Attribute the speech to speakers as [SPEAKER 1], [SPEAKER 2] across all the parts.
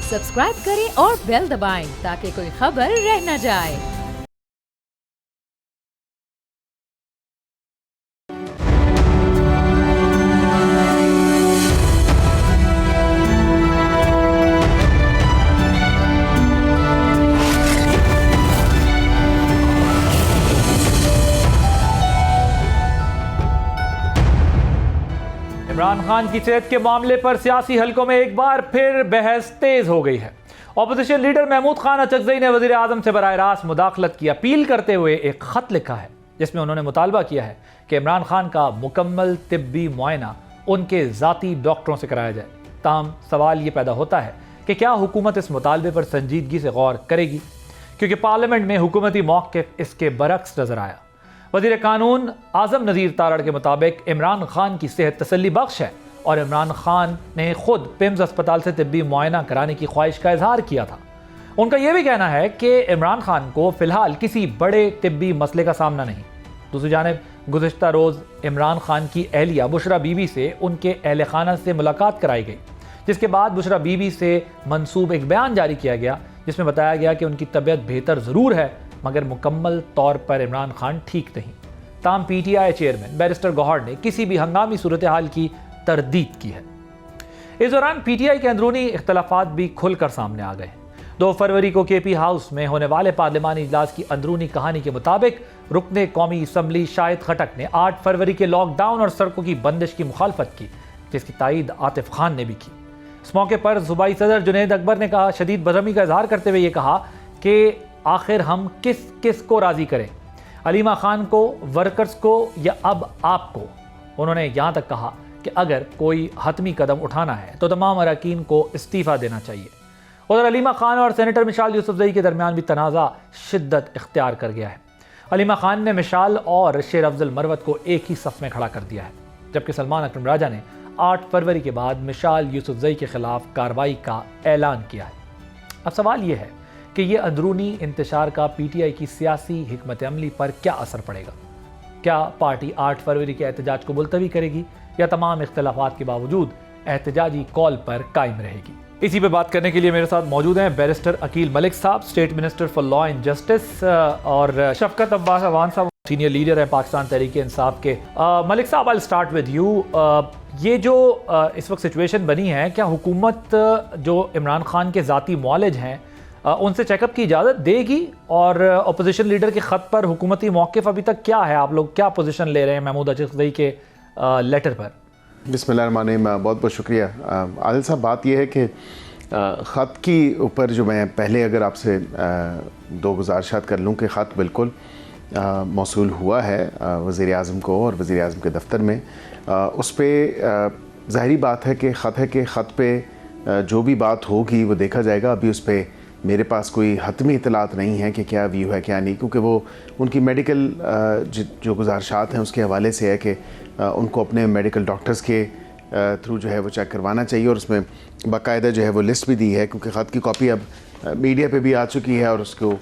[SPEAKER 1] Subscribe करें और bell दबाएं ताकि कोई खबर रह न जाए।
[SPEAKER 2] इमरान खान की सेहत के मामले पर सियासी हलकों में एक बार फिर बहस तेज हो गई है। ऑपोजिशन लीडर महमूद खान अचकजई ने वजीर आजम से बराह रास्त मुदाखलत की अपील करते हुए एक खत लिखा है, जिसमें उन्होंने मुतालबा किया है कि इमरान खान का मुकम्मल तिब्बी मुआयना उनके ज़ाती डॉक्टरों से कराया जाए। ताहम सवाल ये पैदा होता है कि क्या हुकूमत इस मुतालबे पर संजीदगी से गौर करेगी, क्योंकि पार्लियामेंट में हुकूमती मौक़िफ़ इसके बरक्स नजर आया। वज़ीर कानून आज़म नज़ीर तारड़ के मुताबिक इमरान खान की सेहत तसल्ली बख्श है और इमरान खान ने खुद पिम्स अस्पताल से तिब्बी मुआयना कराने की ख्वाहिश का इजहार किया था। उनका यह भी कहना है कि इमरान खान को फ़िलहाल किसी बड़े तिब्बी मसले का सामना नहीं। दूसरी जानिब गुज़िश्ता रोज़ इमरान खान की अहलिया बुशरा बीबी से उनके अहल खाना से मुलाकात कराई गई, जिसके बाद बुशरा बीबी से मंसूब एक बयान जारी किया गया, जिसमें बताया गया कि उनकी तबीयत बेहतर ज़रूर है मगर मुकम्मल तौर पर इमरान खान ठीक नहीं। ताम PTI चेयरमैन बैरिस्टर गौहर ने किसी भी हंगामी सूरत हाल की तरदीद की है। इस दौरान PTI के अंदरूनी इख्तलाफात भी खुलकर सामने आ गए। 2 फरवरी को KP हाउस में होने वाले पार्लिमानी इजलास की अंदरूनी कहानी के मुताबिक रुकने कौमी असम्बली शाहिद खटक ने 8 फरवरी के लॉकडाउन और सड़कों की बंदिश की मुखालफत की, जिसकी तायीद आतिफ खान ने भी की। इस मौके पर सूबाई सदर जुनैद अकबर ने कहा शदीद बरहमी का इजहार करते हुए ये कहा कि आखिर हम किस किस को राजी करें, अलीमा खान को, वर्कर्स को या अब आपको। उन्होंने यहाँ तक कहा कि अगर कोई हतमी कदम उठाना है तो तमाम अरकान को इस्तीफ़ा देना चाहिए। उधर अलीमा खान और सेनेटर मिशाल यूसुफजई के दरमियान भी तनाज़ा शिद्दत इख्तियार कर गया है। अलीमा खान ने मिशाल और शेर अफजल मरवत को एक ही सफ़ में खड़ा कर दिया है, जबकि सलमान अकरम राजा ने 8 फरवरी के बाद मिशाल यूसुफजई के खिलाफ कार्रवाई का ऐलान किया है। अब सवाल यह है कि ये अंदरूनी इंतशार का PTI की सियासी हिकमत अमली पर क्या असर पड़ेगा। क्या पार्टी 8 फरवरी के एहतजाज को मुलतवी करेगी या तमाम इख्तलाफात के बावजूद एहतजाजी कॉल पर कायम रहेगी। इसी पे बात करने के लिए मेरे साथ मौजूद हैं बैरिस्टर अकील मलिक साहब, state minister for law and justice, और शफकत अब्बास अवान साहब, सीनियर लीडर हैं पाकिस्तान तहरीक इंसाफ के। मलिक साहब, आई स्टार्ट विद यू। ये जो इस वक्त सिचुएशन बनी है, क्या हुकूमत जो इमरान खान के ज़ाती मुआलिज हैं उनसे चेकअप की इजाज़त देगी, और अपोजिशन लीडर के ख़त पर हुकूमती मौक़िफ़ अभी तक क्या है? आप लोग क्या पोजीशन ले रहे हैं महमूद अचकजई के लेटर पर?
[SPEAKER 3] बिस्मिल्लाहिर्रहमानिर्रहीम, बहुत बहुत शुक्रिया आदिल साहब। बात यह है कि ख़त की ऊपर जो मैं पहले अगर आपसे 2 गुजारिशात कर लूँ कि ख़त बिल्कुल मौसूल हुआ है वज़ीर आज़म को और वज़ीर आज़म के दफ्तर में। उस पर ज़ाहिरी बात है कि ख़त पे जो भी बात होगी वो देखा जाएगा। अभी उस पर मेरे पास कोई हतमी इतलात नहीं है कि क्या व्यू है क्या नहीं, क्योंकि वो उनकी मेडिकल जो गुजारिशात हैं उसके हवाले से है कि उनको अपने मेडिकल डॉक्टर्स के थ्रू जो है वो चेक करवाना चाहिए, और उसमें बाकायदा जो है वो लिस्ट भी दी है, क्योंकि ख़त की कॉपी अब मीडिया पे भी आ चुकी है। और उसको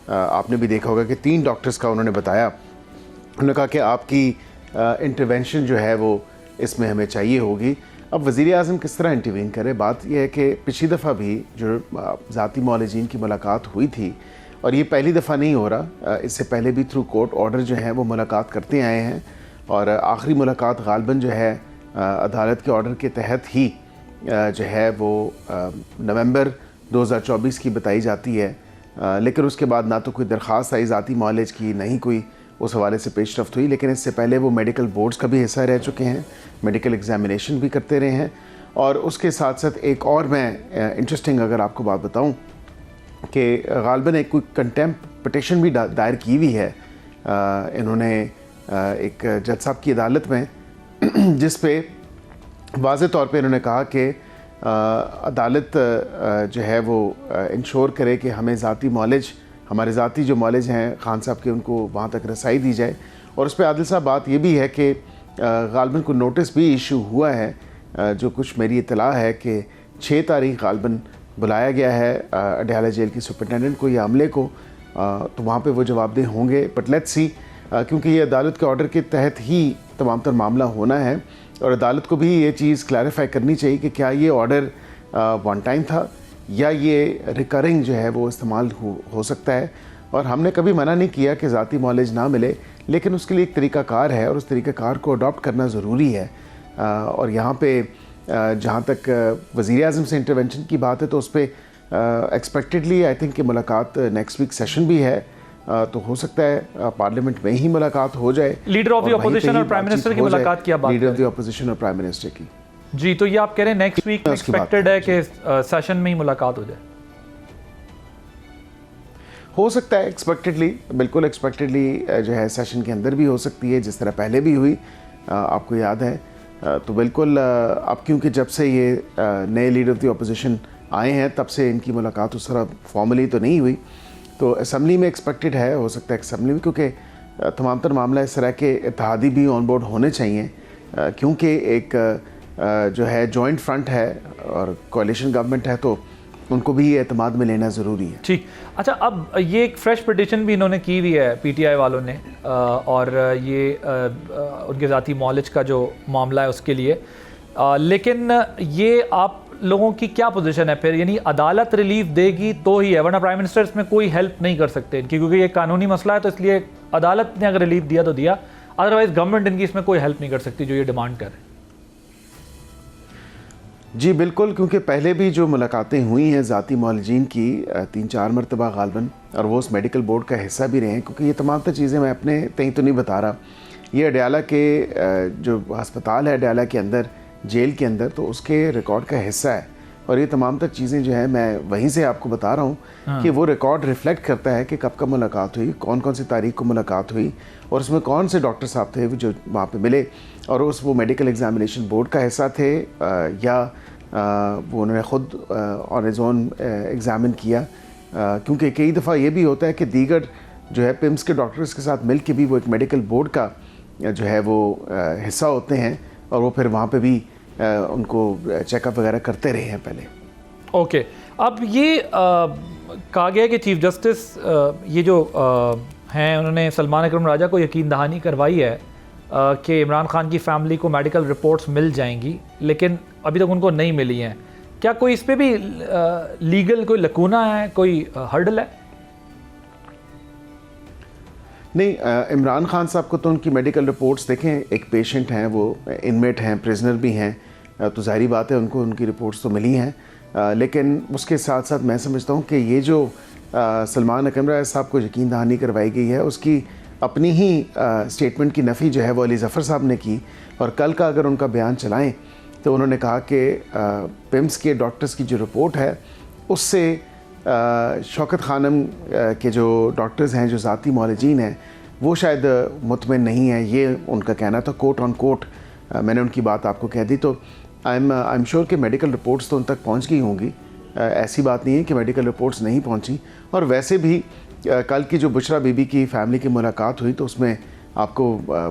[SPEAKER 3] आपने भी देखा होगा कि 3 डॉक्टर्स का उन्होंने बताया। उन्होंने कहा कि आपकी इंटरवेंशन जो है वो इसमें हमें चाहिए होगी। अब वज़ीर आज़म किस तरह इंटरवीन करे, बात यह है कि पिछली दफ़ा भी जो ज़ाती मौलिजीन की मुलाकात हुई थी, और ये पहली दफ़ा नहीं हो रहा, इससे पहले भी थ्रू कोर्ट ऑर्डर जो है वो मुलाकात करते आए हैं, और आखिरी मुलाकात गालबन जो है अदालत के ऑर्डर के तहत ही जो है वो नवंबर 2024 की बताई जाती है। लेकिन उसके बाद ना तो कोई दरख्वास्त आई ज़ाती मौलिज की, नहीं कोई उस हवाले से पेशरफ्त हुई। लेकिन इससे पहले वो मेडिकल बोर्ड्स का भी हिस्सा रह चुके हैं, मेडिकल एग्जामिनेशन भी करते रहे हैं। और उसके साथ साथ एक और मैं इंटरेस्टिंग अगर आपको बात बताऊं कि गालबन एक कोई कंटेम्प्ट पिटिशन भी दायर की हुई है इन्होंने एक जज साहब की अदालत में, जिस पे वाज़े तौर पे इन्होंने कहा कि अदालत जो है वो इंश्योर करे कि हमें ज़ाती मौलिज, हमारे ज़ाती जो मौलिज हैं खान साहब के, उनको वहाँ तक रसाई दी जाए। और उस पर आदिल साहब बात ये भी है कि गालबन को नोटिस भी इशू हुआ है, जो कुछ मेरी इत्तला है कि 6 तारीख गालबन बुलाया गया है अडयाला जेल की सुपरिटेंडेंट को या अमले को, तो वहाँ पे वो जवाबदेह होंगे। बट लेट्स सी, क्योंकि ये अदालत के ऑर्डर के तहत ही तमाम तर मामला होना है, और अदालत को भी ये चीज़ क्लैरिफाई करनी चाहिए कि क्या ये ऑर्डर वन टाइम था या ये रिकरिंग जो है वो इस्तेमाल हो सकता है। और हमने कभी मना नहीं किया कि ज़ाती मॉलेज ना मिले, लेकिन उसके लिए एक तरीक़ाकार है और उस तरीक़ाकार को अडॉप्ट करना ज़रूरी है। और यहाँ पे जहाँ तक वज़ीर आज़म से इंटरवेंशन की बात है तो उस पर एक्सपेक्टेडली आई थिंक कि मुलाकात नेक्स्ट वीक सेशन भी है, तो हो सकता है पार्लियामेंट में ही मुलाकात हो जाए।
[SPEAKER 2] लीडर ऑफ द अपोजिशन और प्राइम मिनिस्टर की मुलाकात की बात,
[SPEAKER 3] लीडर ऑफ द अपोजिशन और प्राइम मिनिस्टर की।
[SPEAKER 2] जी, तो ये आप कह रहे हैं नेक्स्ट वीक एक्सपेक्टेड है कि सेशन में ही मुलाकात हो जाए?
[SPEAKER 3] हो सकता है एक्सपेक्टेडली, बिल्कुल एक्सपेक्टेडली जो है सेशन के अंदर भी हो सकती है, जिस तरह पहले भी हुई, आपको याद है। तो बिल्कुल अब क्योंकि जब से ये नए लीडर ऑफ द अपोजिशन आए हैं तब से इनकी मुलाकात उस तरह फॉर्मली तो नहीं हुई, तो असम्बली में एक्सपेक्टेड है, हो सकता है असम्बली में, क्योंकि तमाम तर मामला इस तरह के इत्तेहादी भी ऑन बोर्ड होने चाहिए, क्योंकि एक जो है जॉइंट फ्रंट है और कोalition गवर्नमेंट है, तो उनको भी ये एतमाद में लेना ज़रूरी है।
[SPEAKER 2] ठीक, अच्छा, अब ये एक फ्रेश पिटिशन भी इन्होंने की हुई है PTI वालों ने, और ये उनके ज़ाती मॉलेज का जो मामला है उसके लिए, लेकिन ये आप लोगों की क्या पोजीशन है फिर? यानी अदालत रिलीफ देगी तो ही है, वरना प्राइम मिनिस्टर इसमें कोई हेल्प नहीं कर सकते इनकी, क्योंकि ये कानूनी मसला है, तो इसलिए अदालत ने अगर रिलीफ दिया तो दिया, अदरवाइज गवर्नमेंट इनकी इसमें कोई हेल्प नहीं कर सकती जो ये डिमांड कर रहे हैं।
[SPEAKER 3] जी बिल्कुल, क्योंकि पहले भी जो मुलाकातें हुई हैं ज़ाती मॉलजीन की 3-4 मरतबा गालबन, और वो उस मेडिकल बोर्ड का हिस्सा भी रहे हैं, क्योंकि ये तमाम तर चीज़ें मैं अपने तय तो नहीं बता रहा, ये अडयाला के जो अस्पताल है अडयाला के अंदर, जेल के अंदर, तो उसके रिकॉर्ड का हिस्सा है। और ये तमाम तर चीज़ें जो है मैं वहीं से आपको बता रहा हूँ कि वो रिकॉर्ड रिफ्लेक्ट करता है कि कब कब मुलाकात हुई, कौन कौन सी तारीख को मुलाकात हुई, और उसमें कौन से डॉक्टर साहब थे जो वहाँ पे मिले, और वो मेडिकल एग्जामिनेशन बोर्ड का हिस्सा थे या वो उन्होंने ख़ुद ऑन हिज़ ओन एग्ज़ामिन किया। क्योंकि कई दफ़ा ये भी होता है कि दीगर जो है पिम्स के डॉक्टर्स के साथ मिल के भी वो एक मेडिकल बोर्ड का जो है वो हिस्सा होते हैं, और वो फिर वहाँ पे भी उनको चेकअप वगैरह करते रहे हैं पहले।
[SPEAKER 2] ओके, अब ये कहा गया कि चीफ जस्टिस ये जो हैं उन्होंने सलमान अकरम राजा को यकीन दहानी करवाई है कि इमरान खान की फैमिली को मेडिकल रिपोर्ट्स मिल जाएंगी, लेकिन अभी तक उनको नहीं मिली हैं। क्या कोई इस पे भी लीगल कोई लकूना है, कोई हर्डल है?
[SPEAKER 3] नहीं, इमरान खान साहब को तो उनकी मेडिकल रिपोर्ट्स देखें, एक पेशेंट हैं, वो इनमेट हैं, प्रिजनर भी हैं, तो ज़ाहिरी बात है उनको उनकी रिपोर्ट्स तो मिली हैं, लेकिन उसके साथ साथ मैं समझता हूँ कि ये जो सलमान अकरम राजा साहब को यकीन दहानी करवाई गई है, उसकी अपनी ही स्टेटमेंट की नफ़ी जो है वो अली ज़फ़र साहब ने की, और कल का अगर उनका बयान चलाएँ तो उन्होंने कहा कि पिम्स के डॉक्टर्स की जो रिपोर्ट है उससे शौकत खानम के जो डॉक्टर्स हैं जो ज़ाती मॉलजीन हैं वो शायद मुतमिन नहीं है, ये उनका कहना था, कोट ऑन कोट मैंने उनकी बात आपको कह दी। तो आई एम श्योर कि मेडिकल रिपोर्ट्स तो उन तक पहुंच गई होंगी, ऐसी बात नहीं है कि मेडिकल रिपोर्ट्स नहीं पहुंची। और वैसे भी कल की जो बुशरा बीबी की फैमिली की मुलाकात हुई तो उसमें आपको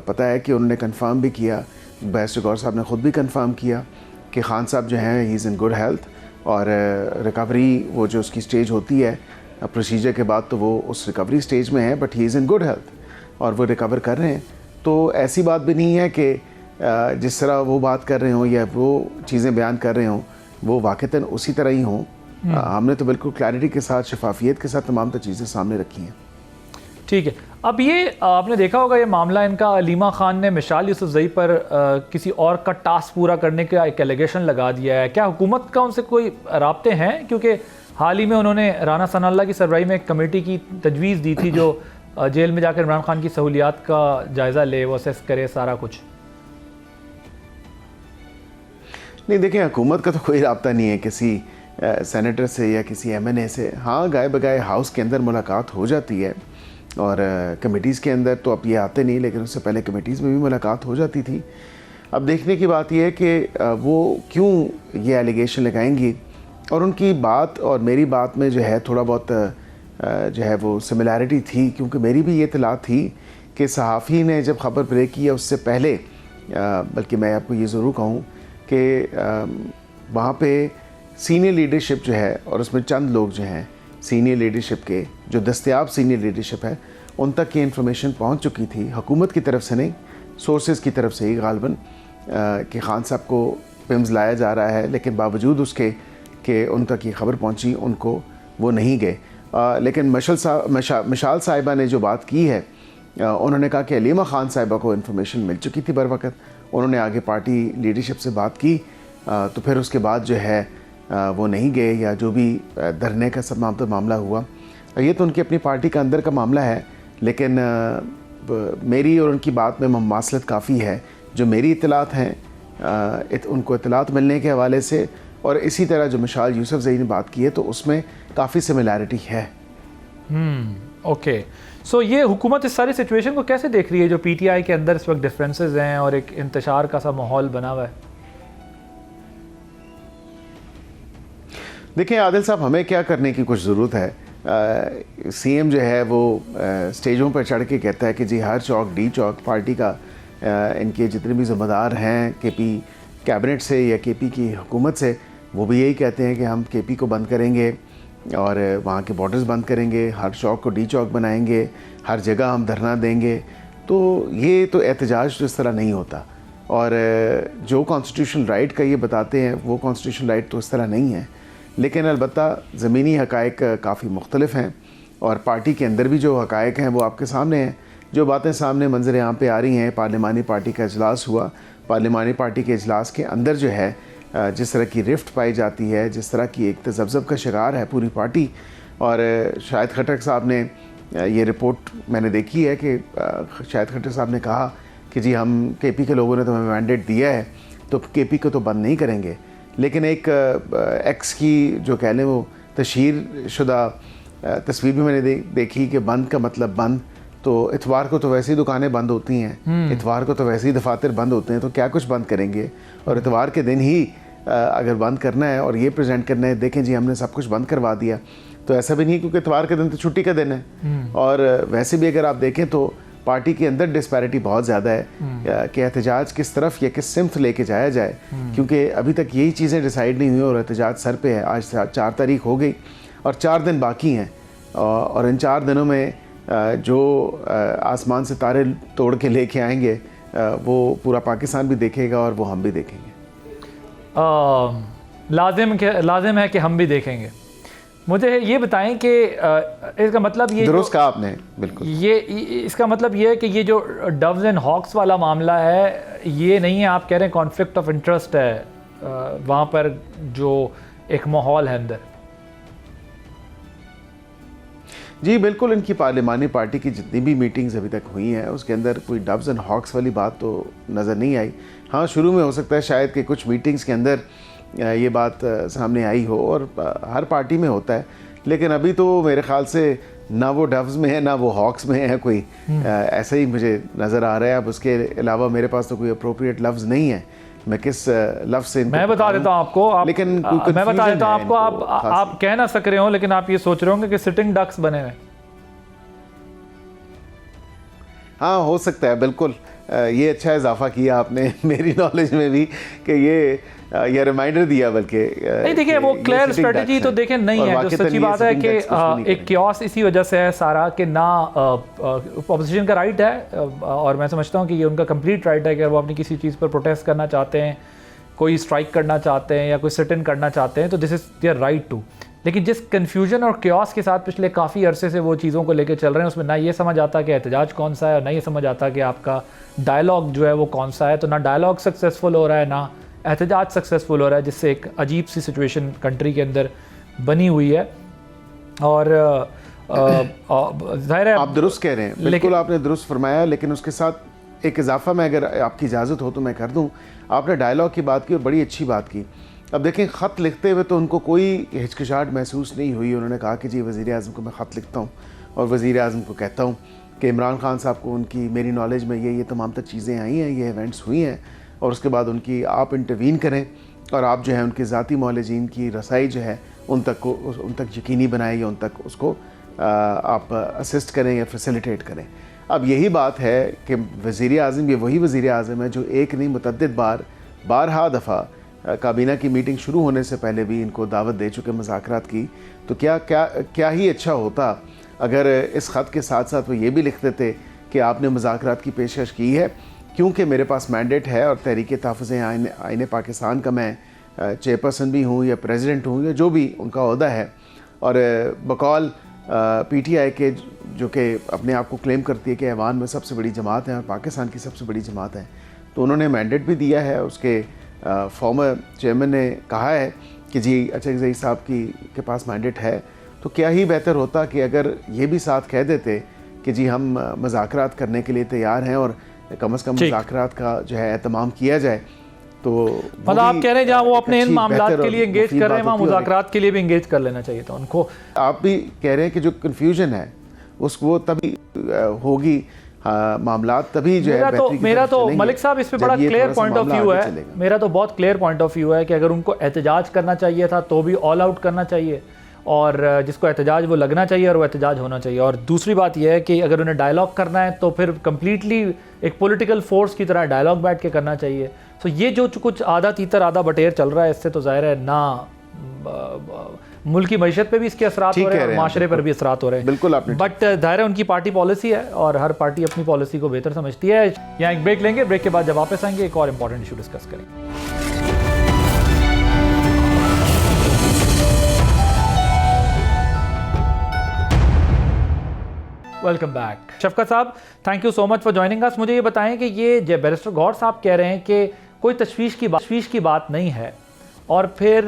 [SPEAKER 3] पता है कि उन्होंने कंफर्म भी किया, बैरिस्टर गौर साहब ने ख़ुद भी कंफर्म किया कि खान साहब जो हैं he is in good health, और रिकवरी वो जो उसकी स्टेज होती है प्रोसीजर के बाद तो वो उस रिकवरी स्टेज में है, but he is in good health और वो रिकवर कर रहे हैं। तो ऐसी बात भी नहीं है कि जिस तरह वो बात कर रहे हों या वो चीज़ें बयान कर रहे हों वो वाक़तन उसी तरह ही हों। हमने तो बिल्कुल क्लैरिटी के साथ, शफाफियत के साथ तमाम चीज़ें सामने रखी हैं।
[SPEAKER 2] ठीक है, अब ये आपने देखा होगा ये मामला इनका, अलीमा खान ने मिशाल यूसुफजई पर किसी और का टास्क पूरा करने का एक एलिगेशन लगा दिया है। क्या हुकूमत का उनसे कोई राब्ते हैं? क्योंकि हाल ही में उन्होंने राना सनाल्लाह की सरबराही में एक कमेटी की तजवीज़ दी थी जो जेल में जाकर इमरान खान की सहूलियात का जायज़ा ले, वो असेस करे सारा कुछ।
[SPEAKER 3] नहीं, देखें, हुकूमत का तो कोई राब्ता नहीं है किसी सेनेटर से या किसी MNA से। हाँ, गाए बगाए हाउस के अंदर मुलाकात हो जाती है, और कमेटीज़ के अंदर तो अब ये आते नहीं, लेकिन उससे पहले कमेटीज़ में भी मुलाकात हो जाती थी। अब देखने की बात यह है कि वो क्यों ये एलिगेशन लगाएंगी, और उनकी बात और मेरी बात में जो है थोड़ा बहुत जो है वो सिमिलैरिटी थी, क्योंकि मेरी भी ये इत्तला थी कि सहाफ़ी ने जब ख़बर ब्रेक किया उससे पहले, बल्कि मैं आपको ये ज़रूर कहूँ कि वहाँ पे सीनियर लीडरशिप जो है, और उसमें चंद लोग जो हैं सीनियर लीडरशिप के, जो दस्तयाब सीनियर लीडरशिप है, उन तक ये इन्फॉर्मेशन पहुंच चुकी थी, हुकूमत की तरफ से नहीं, सोर्सेज़ की तरफ से ही गालबन, कि खान साहब को पिम्स लाया जा रहा है, लेकिन बावजूद उसके कि उन तक ये खबर पहुंची, उनको वो नहीं गए। लेकिन मशाल साहिबा ने जो बात की है, उन्होंने कहा कि अलीमा ख़ान साहिबा को इन्फॉर्मेशन मिल चुकी थी बर वक़्त, उन्होंने आगे पार्टी लीडरशिप से बात की, तो फिर उसके बाद जो है वो नहीं गए, या जो भी धरने का सब मामला हुआ, ये तो उनकी अपनी पार्टी का अंदर का मामला है। लेकिन मेरी और उनकी बात में ममासलत काफ़ी है। जो मेरी इत्तलात हैं, उनको इत्तलात मिलने के हवाले से, और इसी तरह जो मिशाल यूसुफजई ने बात की है, तो उसमें काफ़ी सिमिलैरिटी है।
[SPEAKER 2] ओके, सो ये हुकूमत इस सारी सिचुएशन को कैसे देख रही है, जो पीटीआई के अंदर इस वक्त डिफरेंसेस हैं और एक इंतशार का सा माहौल बना हुआ है?
[SPEAKER 3] देखिए आदिल साहब, हमें क्या करने की कुछ ज़रूरत है। सीएम जो है वो स्टेजों पर चढ़ के कहता है कि जी हर चौक डी चौक पार्टी का, इनके जितने भी ज़िम्मेदार हैं केपी कैबिनेट से या केपी की हुकूमत से, वो भी यही कहते हैं कि हम केपी को बंद करेंगे और वहाँ के बॉर्डर्स बंद करेंगे, हर चौक को डी चौक बनाएंगे, हर जगह हम धरना देंगे। तो ये तो एहतजाज तो इस तरह नहीं होता, और जो कॉन्स्टिट्यूशनल राइट का ये बताते हैं वो कॉन्स्टिट्यूशनल राइट तो इस तरह नहीं है। लेकिन अलबत्ता ज़मीनी हक़ाइक़ काफ़ी मुख्तलिफ हैं, और पार्टी के अंदर भी जो हक़ाइक़ हैं वो आपके सामने हैं। जो बातें सामने मंजर यहाँ पे आ रही हैं, पार्लिमानी पार्टी का इजलास हुआ, पार्लिमानी पार्टी के इजलास के अंदर जो है जिस तरह की रिफ्ट पाई जाती है, जिस तरह की एक तज़ब्ज़ब का शिकार है पूरी पार्टी। और शाहिद खट्टर साहब ने ये रिपोर्ट मैंने देखी है कि शाहिद खट्टर साहब ने कहा कि जी हम केपी के लोगों ने तो हमें मैंडेट दिया है, तो केपी को तो बंद नहीं करेंगे। लेकिन एक एक्स की जो कह लें वो तशहीर शुदा तस्वीर भी मैंने देखी कि बंद का मतलब बंद, तो इतवार को तो वैसे ही दुकानें बंद होती हैं, इतवार को तो वैसे ही दफातर बंद होते हैं, तो क्या कुछ बंद करेंगे। और इतवार के दिन ही अगर बंद करना है और ये प्रेजेंट करना है, देखें जी हमने सब कुछ बंद करवा दिया, तो ऐसा भी नहीं, क्योंकि इतवार के दिन तो छुट्टी का दिन है। और वैसे भी अगर आप देखें तो पार्टी के अंदर डिस्पैरिटी बहुत ज़्यादा है कि एहतजाज किस तरफ या किस सिमत लेके जाया जाए, क्योंकि अभी तक यही चीज़ें डिसाइड नहीं हुई और एहतजाज सर पे है। आज 4 तारीख हो गई और 4 दिन बाकी हैं, और इन 4 दिनों में जो आसमान से तारे तोड़ के लेके आएंगे वो पूरा पाकिस्तान भी देखेगा और वो हम भी देखेंगे।
[SPEAKER 2] लाजिम है कि हम भी देखेंगे। मुझे ये बताएं कि इसका मतलब ये
[SPEAKER 3] दुरुस्त कहा आपने, बिल्कुल।
[SPEAKER 2] ये इसका मतलब ये है कि ये जो डव्स एंड हॉक्स वाला मामला है, ये नहीं है, आप कह रहे हैं कॉन्फ्लिक्ट ऑफ इंटरेस्ट है वहाँ पर जो एक माहौल है अंदर?
[SPEAKER 3] जी बिल्कुल, इनकी पार्लिमानी पार्टी की जितनी भी मीटिंग्स अभी तक हुई हैं उसके अंदर कोई डव्स एंड हॉक्स वाली बात तो नज़र नहीं आई। हाँ, शुरू में हो सकता है शायद कि कुछ मीटिंग्स के अंदर ये बात सामने आई हो, और हर पार्टी में होता है, लेकिन अभी तो मेरे ख़्याल से ना वो डव्स में है ना वो हॉक्स में है, कोई ऐसा ही मुझे नज़र आ रहा है। अब उसके अलावा मेरे पास तो कोई अप्रोप्रिएट लफ्ज़ नहीं है, मैं किस लफ्ज़ से
[SPEAKER 2] मैं बता देता हूँ आपको,
[SPEAKER 3] लेकिन
[SPEAKER 2] मैं बता देता हूँ आपको, आप कह ना सक रहे हो, लेकिन आप ये सोच रहे होंगे कि सिटिंग डक्स बने हुए।
[SPEAKER 3] हाँ, हो सकता है, बिल्कुल। ये अच्छा इजाफा किया आपने मेरी नॉलेज में भी कि ये रिमाइंडर दिया, बल्कि
[SPEAKER 2] नहीं, देखिए वो क्लियर स्ट्रेटजी तो देखें नहीं है। जो सच्ची बात है कि एक क्योस इसी वजह से है सारा कि ना अपोजिशन का राइट है, और मैं समझता हूँ कि ये उनका कंप्लीट राइट है कि वो अपनी किसी चीज़ पर प्रोटेस्ट करना चाहते हैं, कोई स्ट्राइक करना चाहते हैं या कोई सिट इन करना चाहते हैं, तो this is their right too. लेकिन जिस कन्फ्यूजन और क्योस के साथ पिछले काफ़ी अरसे से वो चीज़ों को लेकर चल रहे हैं, उसमें ना ये समझ आता कि एहतजाज कौन सा है और ना ये समझ आता कि आपका डायलॉग जो है वो कौन सा है। तो ना डायलॉग सक्सेसफुल हो रहा है ना एहतजाज सक्सेसफुल हो रहा है, जिससे एक अजीब सी सिचुएशन कंट्री के अंदर बनी हुई है। और जाहिर है
[SPEAKER 3] आप दुरुस्त कह रहे हैं, बिल्कुल आपने दुरुस्त फरमाया, लेकिन उसके साथ एक इजाफा मैं अगर आपकी इजाज़त हो तो मैं कर दूं। आपने डायलॉग की बात की और बड़ी अच्छी बात की। अब देखें, ख़त लिखते हुए तो उनको कोई हिचकिचाहट महसूस नहीं हुई। उन्होंने कहा कि जी वज़ीर आज़म को मैं ख़त लिखता हूँ और वज़ीर आज़म को कहता हूँ कि इमरान खान साहब को उनकी मेरी नॉलेज में ये तमाम तक चीज़ें आई हैं, ये इवेंट्स हुई हैं, और उसके बाद उनकी आप इंटरवीन करें और आप जो है उनके ज़ाती मौलजीन की रसाई जो है उन तक यकीनी बनाएं या उन तक उसको आप असिस्ट करें या फैसिलिटेट करें। अब यही बात है कि वज़ीर आज़म ये वही वज़ीर आज़म है जो एक नहीं मुतअद्दिद बारहा दफ़ा काबीना की मीटिंग शुरू होने से पहले भी इनको दावत दे चुके मुज़ाकरात की। तो क्या ही अच्छा होता अगर इस ख़त के साथ साथ वो ये भी लिख देते कि आपने मुज़ाकरात की पेशकश की है, क्योंकि मेरे पास मैंडेट है और तहरीक तहफ़्फ़ुज़ आईन पाकिस्तान का मैं चेयरपर्सन भी हूँ या प्रेसिडेंट हूँ या जो भी उनका ओहदा है, और बकौल पीटीआई के जो कि अपने आप को क्लेम करती है कि ऐवान में सबसे बड़ी जमात है और पाकिस्तान की सबसे बड़ी जमात है, तो उन्होंने मैंडेट भी दिया है। उसके फॉर्मर चेयरमैन ने कहा है कि जी अचकज़ई साहब के पास मैंडेट है, तो क्या ही बेहतर होता कि अगर ये भी साथ कह देते कि जी हम मुज़ाकरात करने के लिए तैयार हैं और कम से कम मुज़ाकरात का जो है एहतमाम किया जाए। तो
[SPEAKER 2] मतलब आप कह रहे हैं जहाँ वो अपने इन मामलात के लिए एंगेज कर रहे हैं वहाँ मुज़ाकरात के लिए भी एंगेज कर लेना चाहिए था उनको।
[SPEAKER 3] आप भी कह रहे हैं कि जो कन्फ्यूजन है वो तभी होगी, मामलात तभी जो है।
[SPEAKER 2] मेरा तो मलिक साहब इस पे बड़ा क्लियर पॉइंट ऑफ व्यू है, मेरा तो बहुत क्लियर पॉइंट ऑफ व्यू है कि अगर उनको एहतजाज करना चाहिए था तो भी ऑल आउट करना चाहिए, और जिसको एहतजाज वो लगना चाहिए और वो एहतजाज होना चाहिए। और दूसरी बात यह है कि अगर उन्हें डायलॉग करना है तो फिर कम्प्लीटली एक पॉलिटिकल फोर्स की तरह डायलॉग बैठ के करना चाहिए। तो ये जो कुछ आधा तीतर आधा बटेर चल रहा है, इससे तो जाहिर है ना मुल्क की मईशत पे भी इसके असरात हो रहे हैं और माशरे पर भी असरात हो रहे हैं।
[SPEAKER 3] बिल्कुल आपने,
[SPEAKER 2] बट जाहिर है उनकी पार्टी पॉलिसी है और हर पार्टी अपनी पॉलिसी को बेहतर समझती है। यहाँ एक ब्रेक लेंगे, ब्रेक के बाद जब वापस आएंगे एक और इंपॉर्टेंट इशू डिस्कस करेंगे। Welcome back. Shafqat sahab, thank you so much for joining us. मुझे ये बताएं कि ये जो बैरिस्टर गौहर साहब कह रहे हैं कि कोई तशवीश की बात नहीं है, और फिर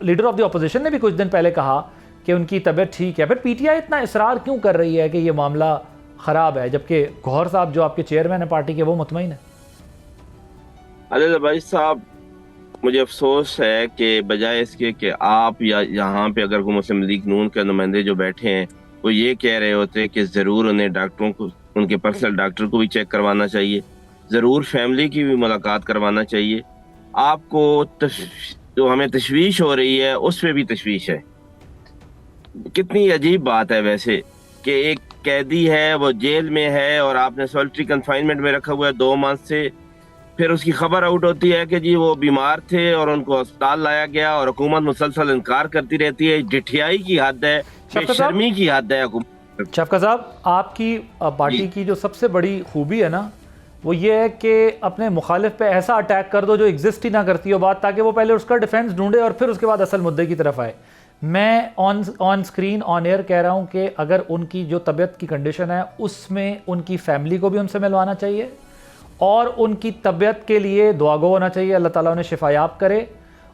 [SPEAKER 2] लीडर ऑफ द अपोजिशन ने भी कुछ दिन पहले कहा कि उनकी तबीयत ठीक है, फिर पीटीआई इतना इसरार क्यों कर रही है कि ये मामला ख़राब है, जबकि गौहर साहब जो आपके चेयरमैन है पार्टी के वो मुतमईन है?
[SPEAKER 4] अली भाई साहब, मुझे अफसोस है कि बजाय इसके कि आप या यहाँ पे अगर मुस्लिम लीग नून के नुमाइंदे जो बैठे हैं वो ये कह रहे होते कि ज़रूर उन्हें डॉक्टरों को, उनके पर्सनल डॉक्टर को भी चेक करवाना चाहिए, ज़रूर फैमिली की भी मुलाकात करवाना चाहिए। आपको जो हमें तशवीश हो रही है उस पर भी तशवीश है। कितनी अजीब बात है वैसे कि एक कैदी है, वो जेल में है और आपने सॉलिटरी कन्फाइनमेंट में रखा हुआ है 2 माह से, फिर उसकी खबर आउट होती है कि जी वो बीमार थे और उनको अस्पताल लाया गया, और हुकूमत मुसलसल इनकार करती रहती है। जिठियाई की हद है, बेशर्मी की हद है हुकूमत।
[SPEAKER 2] शफकत साहब, आपकी पार्टी की जो सबसे बड़ी खूबी है ना, वो ये है कि अपने मुखालिफ पे ऐसा अटैक कर दो जो एग्जिस्ट ही ना करती हो बात, ताकि वो पहले उसका डिफेंस ढूंढे और फिर उसके बाद असल मुद्दे की तरफ आए। मैं ऑन स्क्रीन ऑन एयर कह रहा हूँ कि अगर उनकी जो तबीयत की कंडीशन है उसमें उनकी फैमिली को भी उनसे मिलवाना चाहिए और उनकी तबीयत के लिए दुआगो होना चाहिए, अल्लाह ताला उन्हें शिफायाब करे।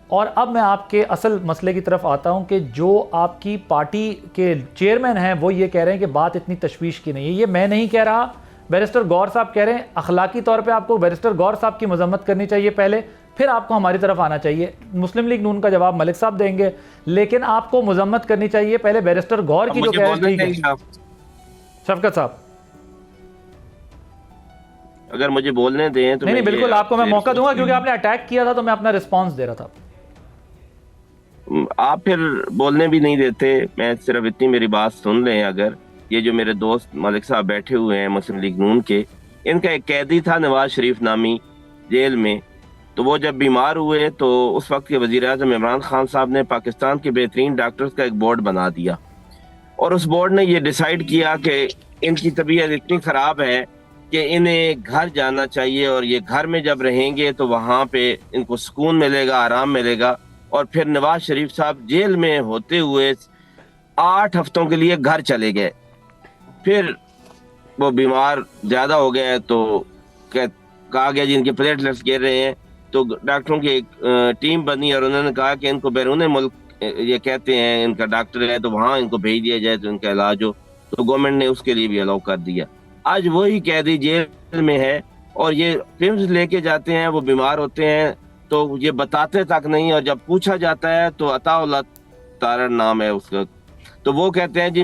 [SPEAKER 2] और अब मैं आपके असल मसले की तरफ आता हूँ कि जो आपकी पार्टी के चेयरमैन हैं वो ये कह रहे हैं कि बात इतनी तशवीश की नहीं है। ये मैं नहीं कह रहा, बैरिस्टर गौहर साहब कह रहे हैं। अखलाकी तौर पे आपको बैरिस्टर गौहर साहब की मजम्मत करनी चाहिए पहले, फिर आपको हमारी तरफ आना चाहिए। मुस्लिम लीग नून का जवाब मलिक साहब देंगे, लेकिन आपको मजम्मत करनी चाहिए पहले बैरिस्टर गौहर की जो कह रहे हैं। शफकत साहब,
[SPEAKER 4] अगर मुझे बोलने दें तो
[SPEAKER 2] नहीं, बिल्कुल आपको मैं मौका दूंगा, क्योंकि आपने अटैक किया था तो मैं अपना रिस्पांस दे रहा था।
[SPEAKER 4] आप फिर बोलने भी नहीं देते। मैं सिर्फ इतनी मेरी बात सुन लें। अगर ये जो मेरे दोस्त मलिक साहब बैठे हुए हैं मुस्लिम लीग नून के, इनका एक कैदी था नवाज शरीफ नामी जेल में, तो वो जब बीमार हुए तो उस वक्त के वज़ीर-ए-आज़म इमरान खान साहब ने पाकिस्तान के बेहतरीन डॉक्टर्स का एक बोर्ड बना दिया, और उस बोर्ड ने ये डिसाइड किया कि इनकी तबीयत इतनी ख़राब है कि इन्हें घर जाना चाहिए, और ये घर में जब रहेंगे तो वहाँ पे इनको सुकून मिलेगा, आराम मिलेगा। और फिर नवाज शरीफ साहब जेल में होते हुए 8 हफ्तों के लिए घर चले गए। फिर वो बीमार ज़्यादा हो गए तो कहा गया जी इनके प्लेटलेट्स गिर रहे हैं, तो डॉक्टरों की एक टीम बनी और उन्होंने कहा कि इनको बैरून मुल्क, ये कहते हैं इनका डॉक्टर है, तो वहाँ इनको भेज दिया जाए तो इनका इलाज हो। तो गवर्नमेंट ने उसके लिए भी अलाउ कर दिया। आज वही कैदी जेल में है और ये फिल्म लेके जाते हैं, वो बीमार होते हैं तो ये बताते तक नहीं, और जब पूछा जाता है तो अताउल्लाह तारन नाम है उसका, तो वो कहते हैं जी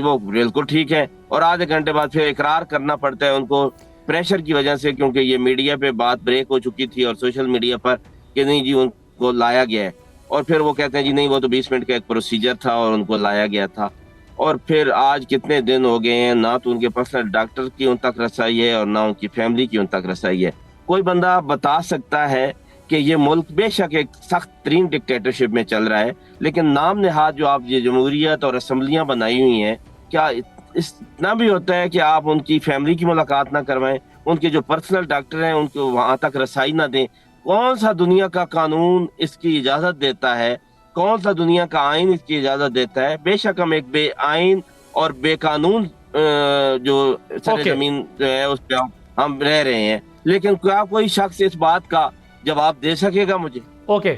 [SPEAKER 4] वो बिल्कुल ठीक है, और आधे घंटे बाद फिर इकरार करना पड़ता है उनको प्रेशर की वजह से, क्योंकि ये मीडिया पे बात ब्रेक हो चुकी थी और सोशल मीडिया पर कि नहीं जी उनको लाया गया है, और फिर वो कहते हैं जी नहीं वो तो 20 मिनट का एक प्रोसीजर था और उनको लाया गया था। और फिर आज कितने दिन हो गए हैं, ना तो उनके पर्सनल डॉक्टर की उन तक रसाई है और ना उनकी फैमिली की उन तक रसाई है। कोई बंदा बता सकता है कि ये मुल्क बेशक एक सख्त तरीन डिक्टेटरशिप में चल रहा है, लेकिन नाम नहाद जो आप ये जमहूरियत और असम्बलियाँ बनाई हुई हैं, क्या इतना भी होता है कि आप उनकी फैमिली की मुलाकात ना करवाएं, उनके जो पर्सनल डॉक्टर हैं उनको वहाँ तक रसाई ना दें? कौन सा दुनिया का कानून इसकी इजाजत देता है, कौन सा दुनिया का आइन इसकी इजाजत देता है? बेशक हम एक बेआइन और बेकानून जो सरे जमीन जो है उस पर हम रह रहे हैं, लेकिन क्या कोई शख्स इस बात का जवाब दे सकेगा मुझे?
[SPEAKER 2] ओके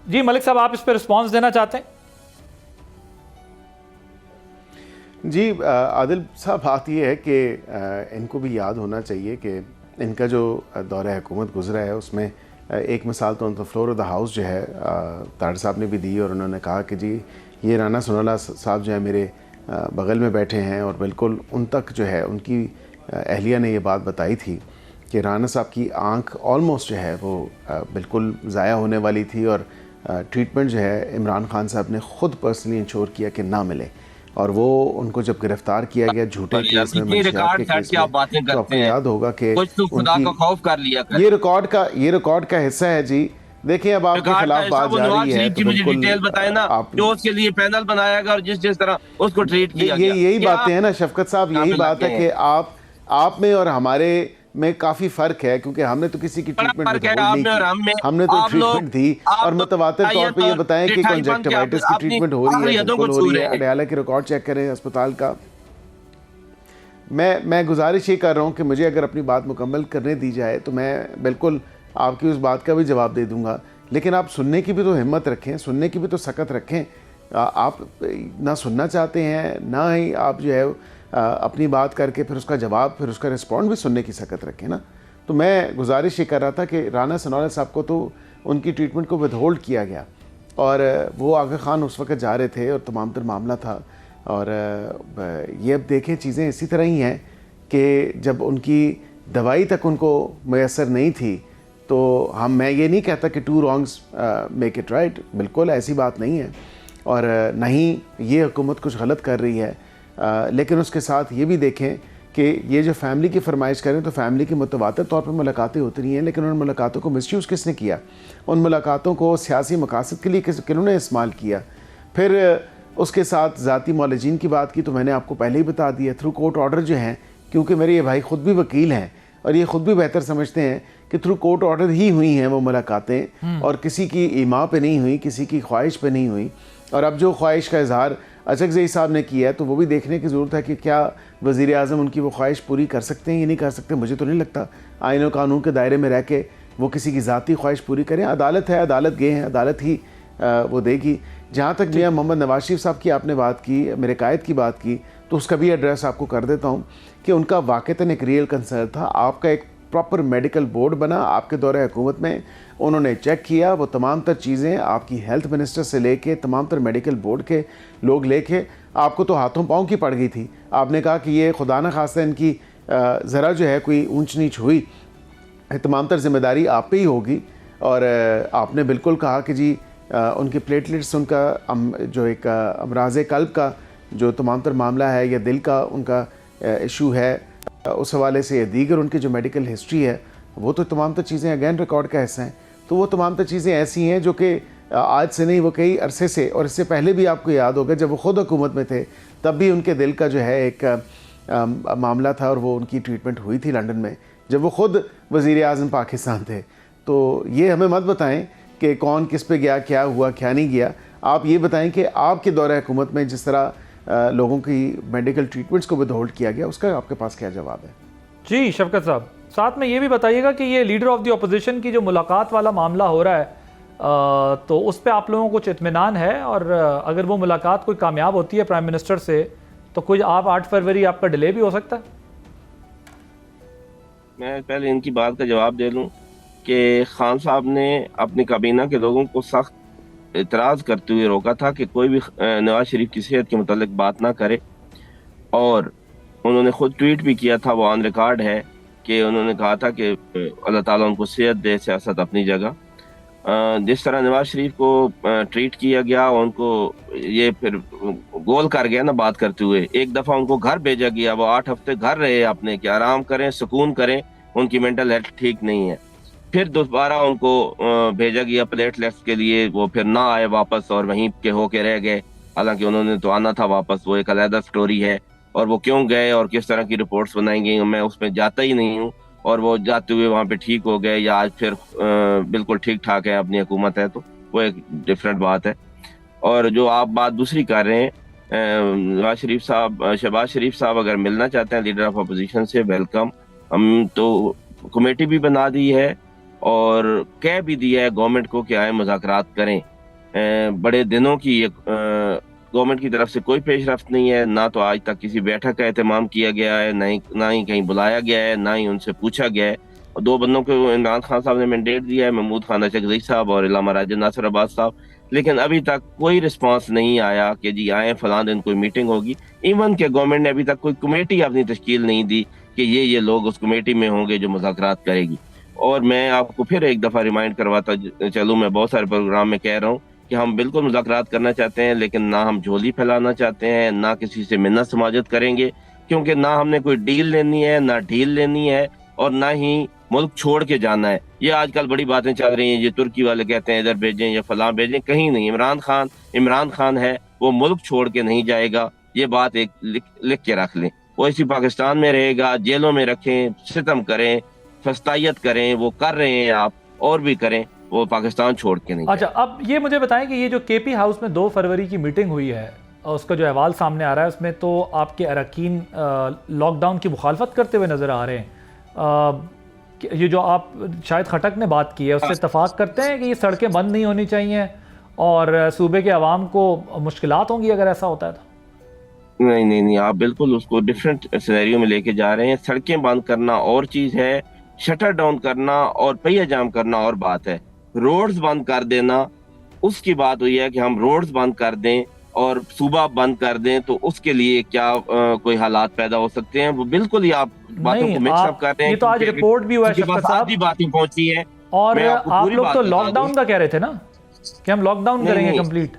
[SPEAKER 2] जी मलिक साहब, आप इस पर रिस्पॉन्स देना चाहते हैं?
[SPEAKER 3] जी आदिल साहब, बात ये है कि इनको भी याद होना चाहिए कि इनका जो दौरा हुकूमत गुजरा है उसमें एक मिसाल तो उनका फ्लोर ऑफ द हाउस जो है ताड़ साहब ने भी दी, और उन्होंने कहा कि जी ये राना सनाउल्लाह साहब जो है मेरे बगल में बैठे हैं, और बिल्कुल उन तक जो है उनकी अहलिया ने ये बात बताई थी कि राना साहब की आंख ऑलमोस्ट जो है वो बिल्कुल ज़ाया होने वाली थी, और ट्रीटमेंट जो है इमरान खान साहब ने ख़ुद पर्सनली इंश्योर किया कि ना मिले, और वो उनको जब गिरफ्तार किया गया झूठे केस में, मंशियात के केस में, तो आपको याद होगा कि
[SPEAKER 4] खुदा का खौफ कर लिया कर।
[SPEAKER 3] ये रिकॉर्ड का हिस्सा है जी। देखिए अब आपके खिलाफ बात जारी है, तो
[SPEAKER 4] मुझे डिटेल बताए ना आप जो उसके लिए पैनल बनाया गया और जिस तरह उसको ट्रीट किया गया।
[SPEAKER 3] यही बातें हैं ना शफकत साहब, यही बात है कि आप में और हमारे में काफी फर्क है, क्योंकि हमने तो किसी की ट्रीटमेंट हमने तो ट्रीटमेंट दी, और मुतवातिर तौर पे ये बताएं कि कंजक्टिवाइटिस की ट्रीटमेंट हो रही है, बिल्कुल हो रही है। अडयाला के रिकॉर्ड चेक करें अस्पताल का। मैं गुजारिश ये कर रहा हूँ कि मुझे अगर अपनी बात मुकम्मल करने दी जाए तो मैं बिल्कुल आपकी उस बात का भी जवाब दे दूंगा, लेकिन आप सुनने की भी तो हिम्मत रखें, सुनने की भी तो सकत रखें। आप ना सुनना चाहते हैं, ना ही आप जो है अपनी बात करके फिर उसका जवाब, फिर उसका रिस्पॉन्ड भी सुनने की सकत रखें ना। तो मैं गुजारिश ये कर रहा था कि राना सनाउल्लाह साहब को तो उनकी ट्रीटमेंट को विदहोल्ड किया गया, और वो आगा खान उस वक्त जा रहे थे और तमाम तर मामला था, और ये अब देखें चीज़ें इसी तरह ही हैं कि जब उनकी दवाई तक उनको मैसर नहीं थी, तो मैं ये नहीं कहता कि 2 wrongs मेक इट राइट, बिल्कुल ऐसी बात नहीं है, और ना ही ये हुकूमत कुछ गलत कर रही है, लेकिन उसके साथ ये भी देखें कि ये जो फैमिली की फरमाइश करें तो फैमिली की मुतवातिर तौर पर मुलाकातें होती रही हैं, लेकिन उन मुलाकातों को मिसयूज़ किसने किया? उन मुलाकातों को सियासी मकासद के लिए किन्होंने इस्तेमाल किया? फिर उसके साथ ज़ाती मौलजीन की बात की तो मैंने आपको पहले ही बता दिया, थ्रू कोर्ट ऑर्डर जो हैं, क्योंकि मेरे ये भाई ख़ुद भी वकील हैं और ये ख़ुद भी बेहतर समझते हैं कि थ्रू कोर्ट ऑर्डर ही हुई हैं वो मुलाकातें, और किसी की ईमा पे नहीं हुई, किसी की ख्वाहिश पे नहीं हुई। और अब जो ख्वाहिश का इजहार अचकज़ई साहब ने किया है, तो वो भी देखने की ज़रूरत है कि क्या वज़ीर आज़म उनकी वो ख्वाहिश पूरी कर सकते हैं या नहीं कर सकते। मुझे तो नहीं लगता आईन और कानून के दायरे में रह के वो किसी की ज़ाती ख्वाहिश पूरी करें। अदालत है, अदालत गए हैं, अदालत ही वो देगी। जहाँ तक मियाँ मोहम्मद नवाज शरीफ साहब की आपने बात की, मेरे कायद की बात की, तो उसका भी एड्रेस आपको कर देता हूँ कि उनका वाक़तन एक रियल कंसर्न था। आपका एक प्रॉपर मेडिकल बोर्ड बना आपके दौरे हुकूमत में, उन्होंने चेक किया वो तमाम तर चीज़ें, आपकी हेल्थ मिनिस्टर से लेके तमाम तर मेडिकल बोर्ड के लोग लेके आपको तो हाथों पाँव की पड़ गई थी। आपने कहा कि ये खुदा न खास्ता इनकी ज़रा जो है कोई ऊंच नीच हुई, तमाम तर जिम्मेदारी आप पे ही होगी। और आपने बिल्कुल कहा कि जी उनके प्लेटलेट्स, उनका जो एक अमराज़ कल्ब का जो तमाम तर मामला है या दिल का उनका इशू है, उस हवाले से दीगर उनकी जो मेडिकल हिस्ट्री है, वो तो तमाम तर चीज़ें अगेन रिकॉर्ड का हिस्सा हैं। तो वो तमाम तर चीज़ें ऐसी हैं जो कि आज से नहीं, वो कई अरसे से, और इससे पहले भी आपको याद होगा जब वो ख़ुद हुकूमत में थे तब भी उनके दिल का जो है एक मामला था, और वो उनकी ट्रीटमेंट हुई थी लंदन में जब वो ख़ुद वज़ीर आज़म पाकिस्तान थे। तो ये हमें मत बताएं कि कौन किस पे गया, क्या हुआ क्या नहीं गया। आप ये बताएं कि आपके दौरे हुकूमत में जिस तरह लोगों की मेडिकल ट्रीटमेंट्स को विदहोल्ड किया गया, उसका आपके पास क्या जवाब है?
[SPEAKER 2] जी शफकत साहब, साथ में ये भी बताइएगा कि ये लीडर ऑफ द अपोजिशन की जो मुलाकात वाला मामला हो रहा है, तो उस पर आप लोगों को कुछ इत्मीनान है? और अगर वो मुलाकात कोई कामयाब होती है प्राइम मिनिस्टर से, तो कोई 8 फरवरी आपका डिले भी हो सकता है?
[SPEAKER 4] मैं पहले इनकी बात का जवाब दे लूँ कि खान साहब ने अपनी काबीना के लोगों को सख्त इतराज़ करते हुए रोका था कि कोई भी नवाज शरीफ की सेहत के मुतालिक बात ना करे, और उन्होंने ख़ुद ट्वीट भी किया था, वो ऑन रिकॉर्ड है कि उन्होंने कहा था कि अल्लाह ताला उनको सेहत दे, सियासत अपनी जगह। जिस तरह नवाज शरीफ को ट्रीट किया गया, उनको ये फिर गोल कर गया ना बात करते हुए। एक दफ़ा उनको घर भेजा गया, वो 8 हफ्ते घर रहे अपने कि आराम करें, सुकून करें, उनकी मेंटल हेल्थ ठीक नहीं है। फिर दोबारा उनको भेजा गया प्लेटलेट्स के लिए, वो फिर ना आए वापस और वहीं के होके रह गए, हालांकि उन्होंने तो आना था वापस, वो एक अलग स्टोरी है। और वो क्यों गए और किस तरह की रिपोर्ट्स बनाई गई मैं उसमें जाता ही नहीं हूँ, और वो जाते हुए वहाँ पे ठीक हो गए या आज फिर बिल्कुल ठीक ठाक है, अपनी हुकूमत है, तो वो एक डिफरेंट बात है। और जो आप बात दूसरी कर रहे हैं, शहबाज शरीफ साहब अगर मिलना चाहते हैं लीडर ऑफ अपोजिशन से, वेलकम। हम तो कमेटी भी बना दी है और कह भी दिया है गवर्नमेंट को कि आए मुज़ाकरात करें। बड़े दिनों की गवर्नमेंट की तरफ से कोई पेशरफ्त नहीं है, ना तो आज तक किसी बैठक का एहतमाम किया गया है, ना ही कहीं बुलाया गया है, ना ही उनसे पूछा गया है। और दो बंदों को इमरान खान साहब ने मैंडेट दिया है, महमूद खान अचकज़ई साहब और इलामा राजा नासिर अब्बास साहब, लेकिन अभी तक कोई रिस्पांस नहीं आया कि जी आए फलां दिन कोई मीटिंग होगी। इवन के गवर्नमेंट ने अभी तक कोई कमेटी अपनी तश्कील नहीं दी कि ये लोग उस कमेटी में होंगे जो मुज़ाकरात करेगी। और मैं आपको फिर एक दफ़ा रिमाइंड करवाता चलूँ, मैं बहुत सारे प्रोग्राम में कह रहा हूँ कि हम बिल्कुल मुज़ाकरात करना चाहते हैं, लेकिन ना हम झोली फैलाना चाहते हैं, ना किसी से मिन्नत समाजत करेंगे, क्योंकि ना हमने कोई डील लेनी है, ना ढील लेनी है, और ना ही मुल्क छोड़ के जाना है। ये आजकल बड़ी बातें चल रही हैं, ये तुर्की वाले कहते हैं इधर भेजें या फलां भेजें, कहीं नहीं। इमरान खान है, वो मुल्क छोड़ के नहीं जाएगा, ये बात एक लिख के रख लें। वो इसी पाकिस्तान में रहेगा, जेलों में रखें, सितम करें, फस्तायत करें, वो कर रहे हैं आप, और भी करें, वो पाकिस्तान छोड़ के नहीं।
[SPEAKER 2] अच्छा, अब ये मुझे बताएं कि ये जो केपी हाउस में 2 फरवरी की मीटिंग हुई है और उसका जो अहवाल सामने आ रहा है, उसमें तो आपके अरकान लॉकडाउन की मुखालफत करते हुए नज़र आ रहे हैं। ये जो आप शायद खटक ने बात की है, उससे इत्तफाक करते हैं कि ये सड़कें बंद नहीं होनी चाहिए और सूबे के अवाम को मुश्किलात होंगी अगर ऐसा होता है तो?
[SPEAKER 4] नहीं, आप बिल्कुल उसको डिफरेंट सिनेरियो में लेके जा रहे हैं। सड़कें बंद करना और चीज़ है, शटर डाउन करना और पहिया जाम करना और बात है। रोड्स बंद कर देना, उसकी बात हुई है कि हम रोड्स बंद कर दें और सूबा बंद कर दें, तो उसके लिए क्या कोई हालात पैदा हो सकते हैं? वो बिल्कुल ही आप बातों को मिक्स अप कर रहे हैं।
[SPEAKER 2] ये तो आज रिपोर्ट भी हुआ है शफकत साहब,
[SPEAKER 4] आधी बातें पहुंची है।
[SPEAKER 2] और आप लोग तो लॉकडाउन का कह रहे थे ना कि हम लॉकडाउन करेंगे कंप्लीट।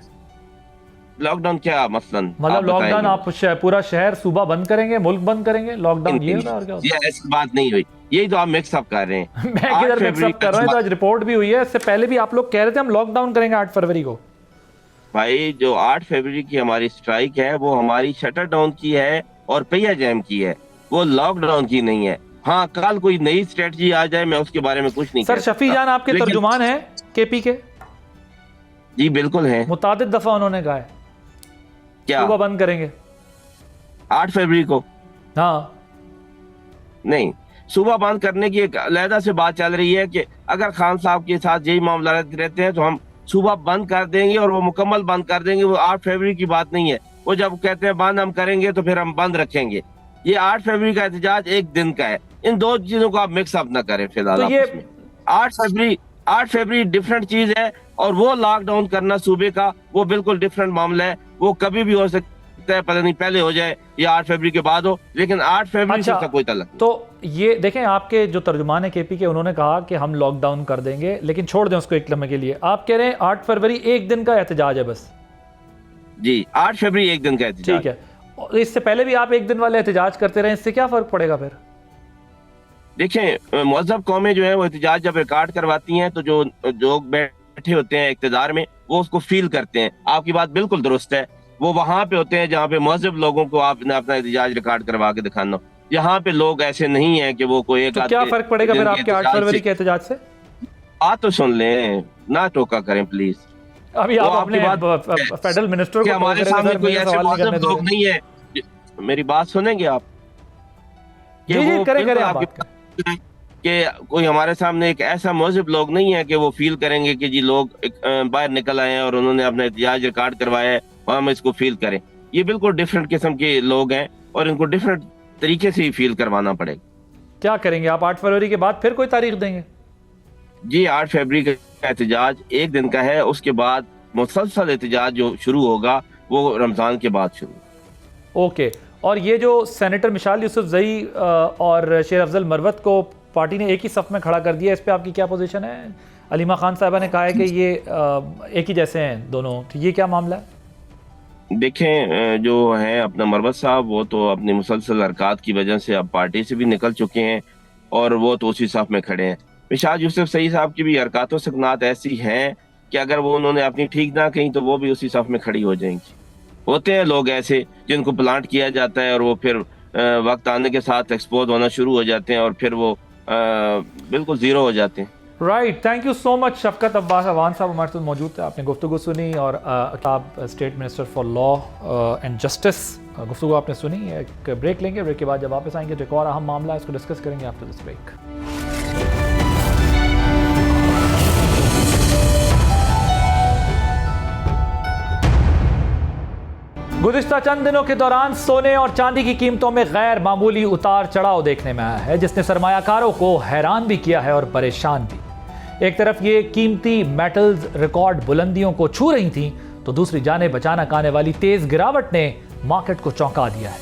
[SPEAKER 4] लॉकडाउन क्या मसलन?
[SPEAKER 2] मतलब लॉकडाउन आप पूरा शहर सूबा बंद करेंगे, मुल्क बंद करेंगे, लॉकडाउन ये होगा और क्या होगा?
[SPEAKER 4] ये ऐसी बात नहीं हुई, यही तो आप मिक्स अप कर रहे हैं।
[SPEAKER 2] मैं किधर मिक्स अप कर रहा हूं? तो आज रिपोर्ट भी हुई है, इससे पहले भी आप लोग कह रहे थे हम लॉकडाउन करेंगे 8 फरवरी को।
[SPEAKER 4] भाई, जो 8 फरवरी की हमारी स्ट्राइक है वो हमारी शटर डाउन की है और पहिया जैम की है, वो लॉकडाउन की नहीं है। हाँ, कल कोई नई स्ट्रेटजी आ जाए, मैं उसके बारे में कुछ नहीं
[SPEAKER 2] सर, शफी जान आपके तर्जुमान हैं केपी के?
[SPEAKER 4] जी बिल्कुल हैं, मुतादिद
[SPEAKER 2] दफा उन्होंने कहा है
[SPEAKER 4] क्या
[SPEAKER 2] सूबा बंद करेंगे
[SPEAKER 4] 8 फरवरी को।
[SPEAKER 2] हाँ,
[SPEAKER 4] नहीं, सूबा बंद करने की एक अलहदा से बात चल रही है कि अगर खान साहब के साथ यही मामला रहते हैं तो हम सूबा बंद कर देंगे और वो मुकम्मल बंद कर देंगे। वो 8 फरवरी की बात नहीं है। वो जब कहते हैं बंद हम करेंगे तो फिर हम बंद रखेंगे। ये 8 फरवरी का एहतजाज एक दिन का है। इन दो चीजों को आप मिक्स अप ना करें फिलहाल। तो ये 8 फरवरी डिफरेंट चीज है और वो लॉकडाउन करना सूबे का वो बिल्कुल डिफरेंट मामला है। वो कभी भी हो सकता है, पता नहीं पहले हो जाए या 8 फरवरी के बाद हो, लेकिन 8 फरवरी से कोई तल्लुक नहीं।
[SPEAKER 2] तो ये देखें, आपके जो तर्जुमान है केपी के, उन्होंने कहा कि हम लॉकडाउन कर देंगे लेकिन छोड़ दें उसको एक लम्हे के लिए। आप कह रहे हैं 8 फरवरी एक दिन का एहतजाज है बस?
[SPEAKER 4] जी, 8 फरवरी एक दिन का एहतजाज।
[SPEAKER 2] ठीक है, इससे पहले भी आप एक दिन वाले एहतजाज करते रहे, इससे क्या फर्क पड़ेगा फिर?
[SPEAKER 4] देखें, मज़हब कौमें जो है वो एहतजाज जब रिकॉर्ड करवाती हैं तो जो लोग बैठे होते हैं इक़्तिदार में वो उसको फील करते हैं। आपकी बात बिल्कुल दुरुस्त है। वो वहां पे होते हैं जहाँ पे मज़हब लोगों को आपने अपना एहतजाज रिकॉर्ड करवा के दिखाना। यहाँ पे लोग ऐसे नहीं है कि वो कोई एक,
[SPEAKER 2] तो क्या फर्क पड़ेगा फिर आपके 8 फरवरी के एहतजाज से?
[SPEAKER 4] बात तो सुन लें, ना टोका करें प्लीज।
[SPEAKER 2] अभी आप अपने फेडरल मिनिस्टर को
[SPEAKER 4] हमारे सामने कोई ऐसे मज़हब लोग नहीं है। मेरी बात सुनेंगे आप? कि कोई हमारे सामने एक ऐसा मज़हब लोग नहीं है कि वो फील करेंगे कि जी लोग बाहर निकल आए हैं और उन्होंने अपना एहतजाज रिकॉर्ड करवाया है, हम इसको फील करें। ये बिल्कुल डिफरेंट किस्म के लोग हैं और इनको डिफरेंट तरीके से ही फील करवाना पड़ेगा।
[SPEAKER 2] क्या करेंगे आप 8 फरवरी के बाद? फिर कोई तारीख देंगे?
[SPEAKER 4] जी, 8 फरवरी का एहतजाज एक दिन का है, उसके बाद मुसलसल एहतजाज जो शुरू होगा वो रमज़ान के बाद शुरू।
[SPEAKER 2] ओके, और ये जो सेनेटर मिशाल यूसुफजई और शेर अफजल मरवत को पार्टी ने एक ही सफ में खड़ा कर दिया, इस पे आपकी क्या पोजीशन है? अलीमा खान साहिबा ने कहा है कि ये एक ही जैसे हैं दोनों, तो ये क्या मामला है?
[SPEAKER 4] देखें, जो है अपना मरवत साहब वो तो अपनी मुसलसल हरकत की वजह से अब पार्टी से भी निकल चुके हैं और वो तो उसी सफ में खड़े हैं। मिशाल यूसुफजई साहब की भी हरकत व सकनात ऐसी हैं कि अगर वो उन्होंने अपनी ठीक ना कहीं तो वो भी उसी सफ में खड़ी हो जाएंगी। होते हैं लोग ऐसे जिनको प्लांट किया जाता है और वो फिर वक्त आने के साथ एक्सपोज होना शुरू हो जाते हैं और फिर वो बिल्कुल ज़ीरो हो जाते हैं।
[SPEAKER 2] Right, thank you so much Shafqat Abbas Awan sahab हमारे साथ मौजूद थे। आपने गुफ्तगू सुनी और आप state minister for law and justice गुफ्तगू आपने सुनी। एक ब्रेक लेंगे, ब्रेक के बाद जब वापस आएंगे तो एक और अहम मामला है, इसको डिस्कस करेंगे आफ्टर दिस ब्रेक। गुज़िश्ता चंद दिनों के दौरान सोने और चांदी की कीमतों में गैर मामूली उतार चढ़ाव देखने में आया है, जिसने सरमायाकारों को हैरान भी किया है और परेशान भी। एक तरफ ये कीमती मेटल्स रिकॉर्ड बुलंदियों को छू रही थीं, तो दूसरी जानेब अचानक आने वाली तेज गिरावट ने मार्केट को चौंका दिया है।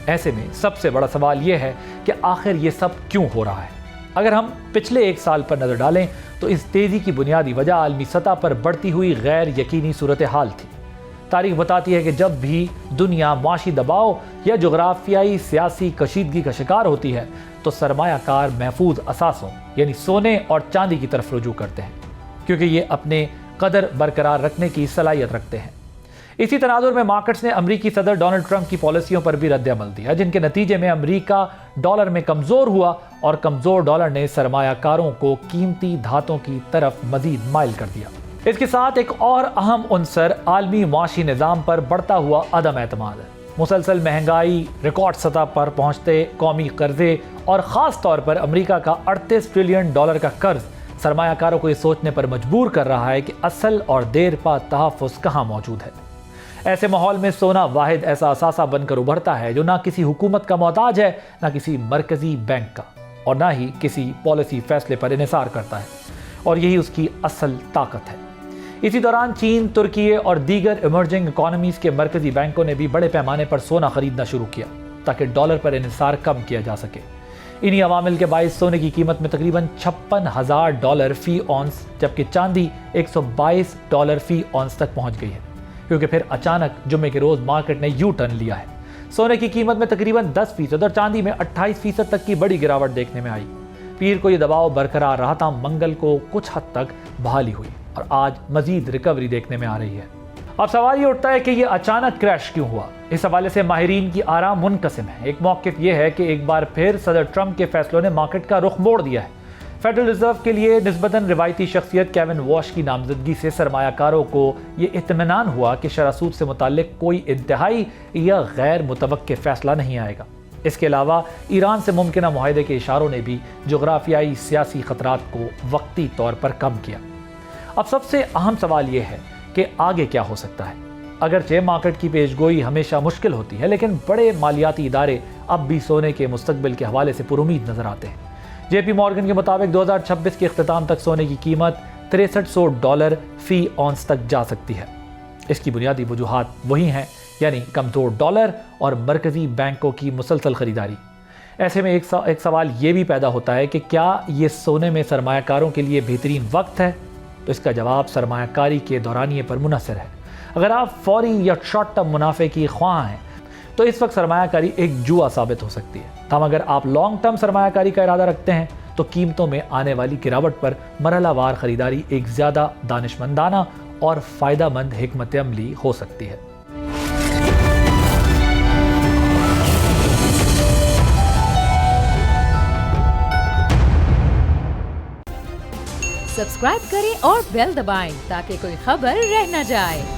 [SPEAKER 2] ऐसे में सबसे बड़ा सवाल यह है कि आखिर ये सब क्यों हो रहा है। अगर हम पिछले एक साल पर नजर डालें तो इस तेजी की बुनियादी वजह आलमी सतह पर बढ़ती हुई गैर यकीनी सूरत हाल थी। तारीख बताती है कि जब भी दुनिया माशी दबाव या जोग्राफियाई सियासी कशीदगी का शिकार होती है तो सरमायाकार महफूज असासों यानी सोने और चांदी की तरफ रुजू करते हैं, क्योंकि ये अपने कदर बरकरार रखने की सलाहियत रखते हैं। इसी तनाजुर में मार्केट्स ने अमरीकी सदर डोनाल्ड ट्रंप की पॉलिसियों पर भी रद्द-ए-अमल दिया, जिनके नतीजे में अमरीका डॉलर में कमज़ोर हुआ और कमज़ोर डॉलर ने सरमायाकारों को कीमती धातों की तरफ मजीद माइल कर दिया। इसके साथ एक और अहम उन्सर आलमी माशी निज़ाम पर बढ़ता हुआ अदम एतमाद है। मुसलसल महंगाई, रिकॉर्ड सतह पर पहुंचते कौमी कर्जे और ख़ास तौर पर अमरीका का 38 ट्रिलियन डॉलर का कर्ज सरमायाकारों को ये सोचने पर मजबूर कर रहा है कि असल और देरपा तहफ़्फ़ुज़ कहाँ मौजूद है। ऐसे माहौल में सोना वाहिद ऐसा असासा बनकर उभरता है जो ना किसी हुकूमत का मोहताज है, ना किसी मरकजी बैंक का, और ना ही किसी पॉलिसी फैसले पर इन्हिसार करता है, और यही उसकी असल ताकत है। इसी दौरान चीन, तुर्की और दीगर इमर्जिंग इकोनॉमीज़ के मरकजी बैंकों ने भी बड़े पैमाने पर सोना खरीदना शुरू किया ताकि डॉलर पर इन्हिसार कम किया जा सके। इन्हीं अवामिल के बाइस सोने की कीमत में तकरीबन $56,000 फी औंस, जबकि चांदी $122 फी औंस तक पहुंच गई है, क्योंकि फिर अचानक जुम्मे के रोज़ मार्केट ने यू टर्न लिया है। सोने की कीमत में तकरीबन 10% और चांदी में 28% तक की बड़ी गिरावट देखने में आई। पीर को यह दबाव बरकरार रहा था, मंगल को कुछ हद तक बहाली हुई और आज मजीद रिकवरी देखने में आ रही है। अब सवाल ये उठता है कि ये अचानक क्रैश क्यों हुआ। इस हवाले से माहिरीन की आरा मुनकसिम है। एक मौक़िफ़ ये है कि एक बार फिर सदर ट्रंप के फैसलों ने मार्केट का रुख मोड़ दिया है। फेडरल रिजर्व के लिए निस्बतन रिवायती शख्सियत केविन वॉश की नामजदगी से सरमायाकारों को ये इत्मीनान हुआ कि शरह सूद से मुताल्लिक कोई इंतहाई या गैर मुतवक्के फैसला नहीं आएगा। इसके अलावा ईरान से मुमकिन मुआहदे के इशारों ने भी जोग्राफियाई सियासी खतरात को वक्ती तौर पर कम किया। अब सबसे अहम सवाल यह है कि आगे क्या हो सकता है। अगरचे मार्केट की पेशगोई हमेशा मुश्किल होती है, लेकिन बड़े मालियाती इदारे अब भी सोने के मुस्तकबिल के हवाले से पुरुमीद नजर आते हैं। JP मॉर्गन के मुताबिक 2026 के अख्तिताम तक सोने की कीमत $6300 फी औंस तक जा सकती है। इसकी बुनियादी वजूहात वही हैं, यानी कमज़ोर डॉलर और मरकजी बैंकों की मुसलसल खरीदारी। ऐसे में एक सवाल ये भी पैदा होता है कि क्या ये सोने में सरमायाकारों के लिए बेहतरीन वक्त है? तो इसका जवाब सरमायाकारी के दौरानिए पर मुनहसर है। अगर आप फौरी या शॉर्ट टर्म मुनाफे की ख्वाह हैं तो इस वक्त सरमायाकारी एक जुआ साबित हो सकती है। तब अगर आप लॉन्ग टर्म सरमायाकारी का इरादा रखते हैं तो कीमतों में आने वाली गिरावट पर मरहलावार खरीदारी एक ज़्यादा दानिशमंदाना और फ़ायदामंद हिकमत अमली हो सकती है।
[SPEAKER 1] सब्सक्राइब करें और बेल दबाएं ताकि कोई खबर रह न जाए।